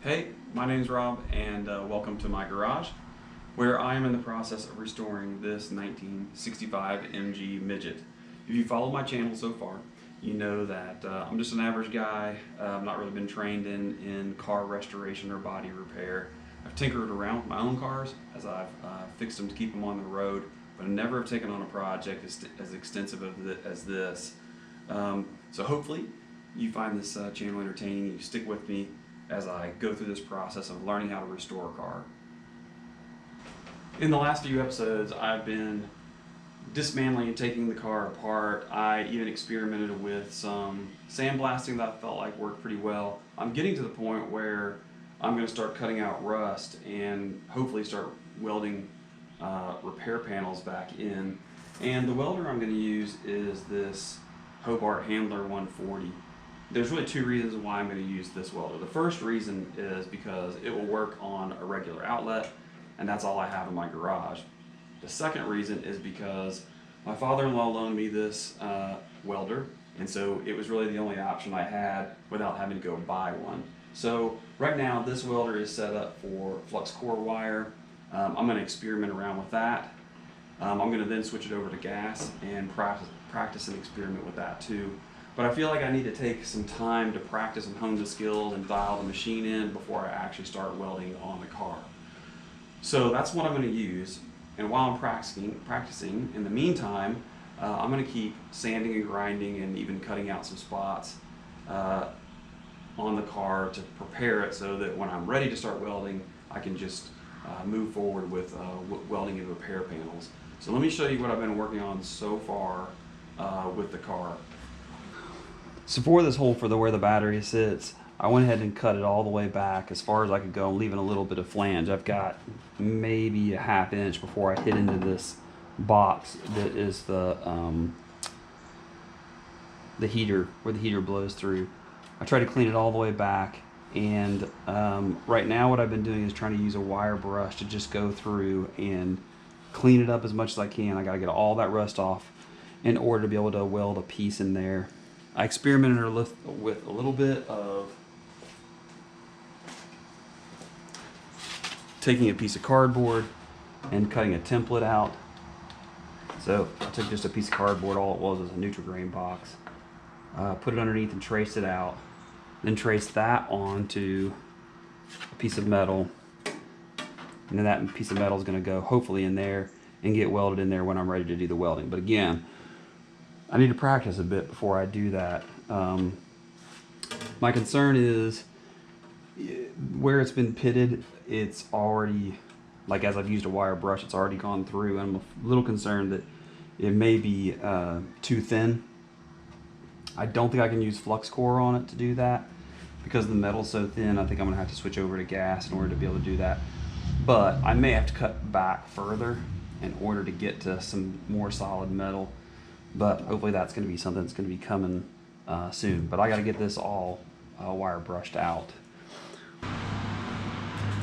Hey, my name's Rob, and welcome to my garage, where I am in the process of restoring this 1965 MG Midget. If you follow my channel so far, you know that I'm just an average guy. I've not really been trained in car restoration or body repair. I've tinkered around with my own cars as I've fixed them to keep them on the road, but I never have taken on a project as extensive as this. So hopefully you find this channel entertaining. You stick with me as I go through this process of learning how to restore a car. In the last few episodes, I've been dismantling and taking the car apart. I even experimented with some sandblasting that I felt like worked pretty well. I'm getting to the point where I'm going to start cutting out rust and hopefully start welding repair panels back in. And the welder I'm going to use is this Hobart Handler 140. There's really two reasons why I'm going to use this welder. The first reason is because it will work on a regular outlet, and that's all I have in my garage. The second reason is because my father-in-law loaned me this welder, and so it was really the only option I had without having to go buy one. So right now this welder is set up for flux core wire. I'm going to experiment around with that. I'm going to then switch it over to gas and practice and experiment with that too. But I feel like I need to take some time to practice and hone the skills and dial the machine in before I actually start welding on the car. So that's what I'm going to use. And while I'm practicing, in the meantime, I'm going to keep sanding and grinding and even cutting out some spots on the car to prepare it so that when I'm ready to start welding, I can just move forward with welding and repair panels. So let me show you what I've been working on so far with the car. So for this hole for where the battery sits, I went ahead and cut it all the way back as far as I could go, leaving a little bit of flange. I've got maybe a ½ inch before I hit into this box that is the heater, where the heater blows through. I tried to clean it all the way back, and right now what I've been doing is trying to use a wire brush to just go through and clean it up as much as I can. I got to get all that rust off in order to be able to weld a piece in there. I experimented with a little bit of taking a piece of cardboard and cutting a template out. So I took just a piece of cardboard, all it was a Nutri-Grain box, put it underneath and traced it out, then traced that onto a piece of metal, and then that piece of metal is going to go hopefully in there and get welded in there when I'm ready to do the welding. But again, I need to practice a bit before I do that. My concern is where it's been pitted, it's already, like as I've used a wire brush, it's already gone through. I'm a little concerned that it may be too thin. I don't think I can use flux core on it to do that because the metal's so thin. I think I'm gonna have to switch over to gas in order to be able to do that. But I may have to cut back further in order to get to some more solid metal. But hopefully that's going to be something that's going to be coming soon. But I got to get this all wire brushed out.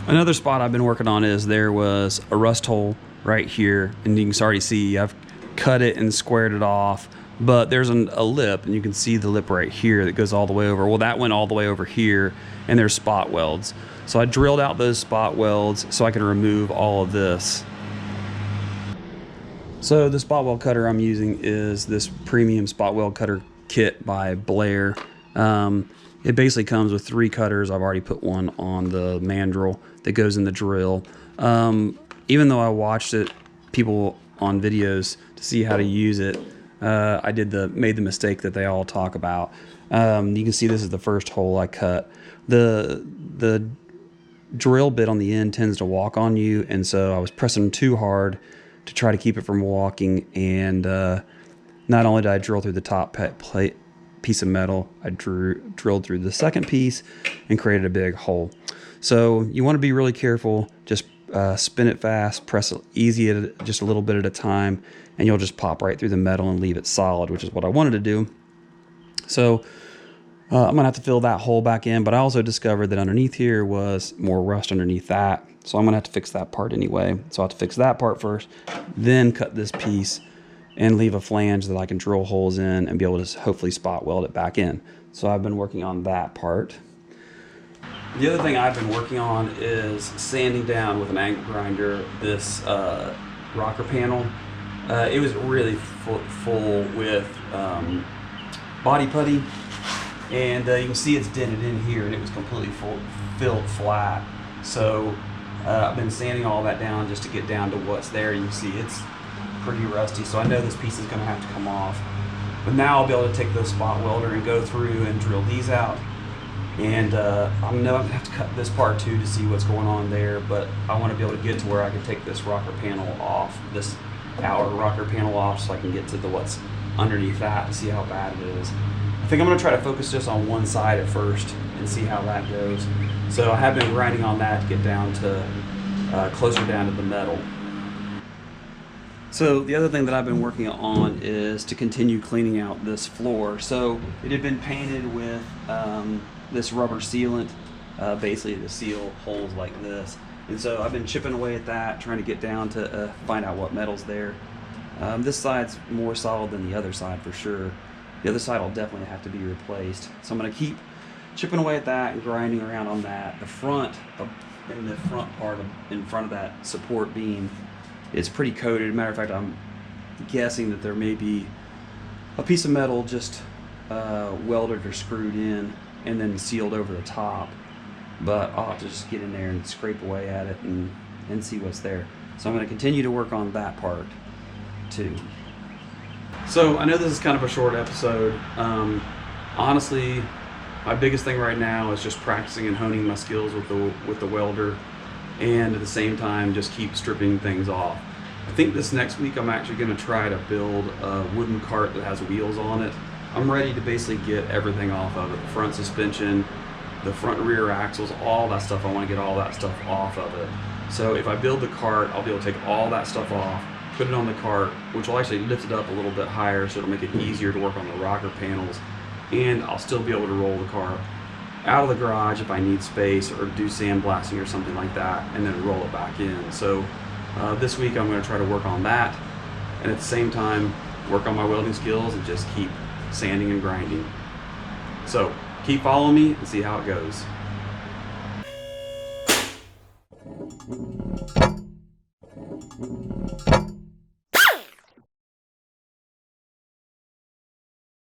Another spot I've been working on is there was a rust hole right here, and you can already see I've cut it and squared it off. But there's a lip, and you can see the lip right here that goes all the way over. Well, that went all the way over here, and there's spot welds. So I drilled out those spot welds so I can remove all of this. So the spot weld cutter I'm using is this premium spot weld cutter kit by Blair. It basically comes with 3 cutters. I've already put one on the mandrel that goes in the drill. Even though I watched people on videos to see how to use it, I made the mistake that they all talk about. You can see this is the first hole I cut. The drill bit on the end tends to walk on you, and so I was pressing too hard to try to keep it from walking, and not only did I drill through the top piece of metal, I drilled through the second piece and created a big hole. So you want to be really careful. Just spin it fast, press it easy at just a little bit at a time, and you'll just pop right through the metal and leave it solid, which is what I wanted to do. So I'm gonna have to fill that hole back in, but I also discovered that underneath here was more rust underneath that. So I'm gonna have to fix that part anyway. So I have to fix that part first, then cut this piece and leave a flange that I can drill holes in and be able to hopefully spot weld it back in. So I've been working on that part. The other thing I've been working on is sanding down with an angle grinder this rocker panel. It was really full with body putty, and you can see it's dented in here, and it was completely filled flat. So I've been sanding all that down just to get down to what's there. You can see it's pretty rusty, so I know this piece is going to have to come off. But now I'll be able to take the spot welder and go through and drill these out. And I'm going to have to cut this part too to see what's going on there, but I want to be able to get to where I can take this rocker panel off, this outer rocker panel off, so I can get to what's underneath that to see how bad it is. I think I'm going to try to focus just on one side at first and see how that goes. So I have been grinding on that to get down to closer down to the metal. So the other thing that I've been working on is to continue cleaning out this floor. So it had been painted with this rubber sealant, basically to seal holes like this. And so I've been chipping away at that, trying to get down to find out what metal's there. This side's more solid than the other side for sure. The other side will definitely have to be replaced. So I'm going to keep chipping away at that and grinding around on that. The front, in the front part in front of that support beam, it's pretty coated. Matter of fact, I'm guessing that there may be a piece of metal just welded or screwed in and then sealed over the top. But I'll have to just get in there and scrape away at it and see what's there. So I'm going to continue to work on that part too. So I know this is kind of a short episode. Honestly, my biggest thing right now is just practicing and honing my skills with the welder, and at the same time just keep stripping things off. I think this next week I'm actually going to try to build a wooden cart that has wheels on it. I'm ready to basically get everything off of it. The front suspension, the front and rear axles, all that stuff. I want to get all that stuff off of it. So if I build the cart, I'll be able to take all that stuff off, put it on the cart, which will actually lift it up a little bit higher, so it'll make it easier to work on the rocker panels, and I'll still be able to roll the car out of the garage if I need space or do sandblasting or something like that, and then roll it back in. So this week I'm going to try to work on that, and at the same time work on my welding skills and just keep sanding and grinding. So keep following me and see how it goes.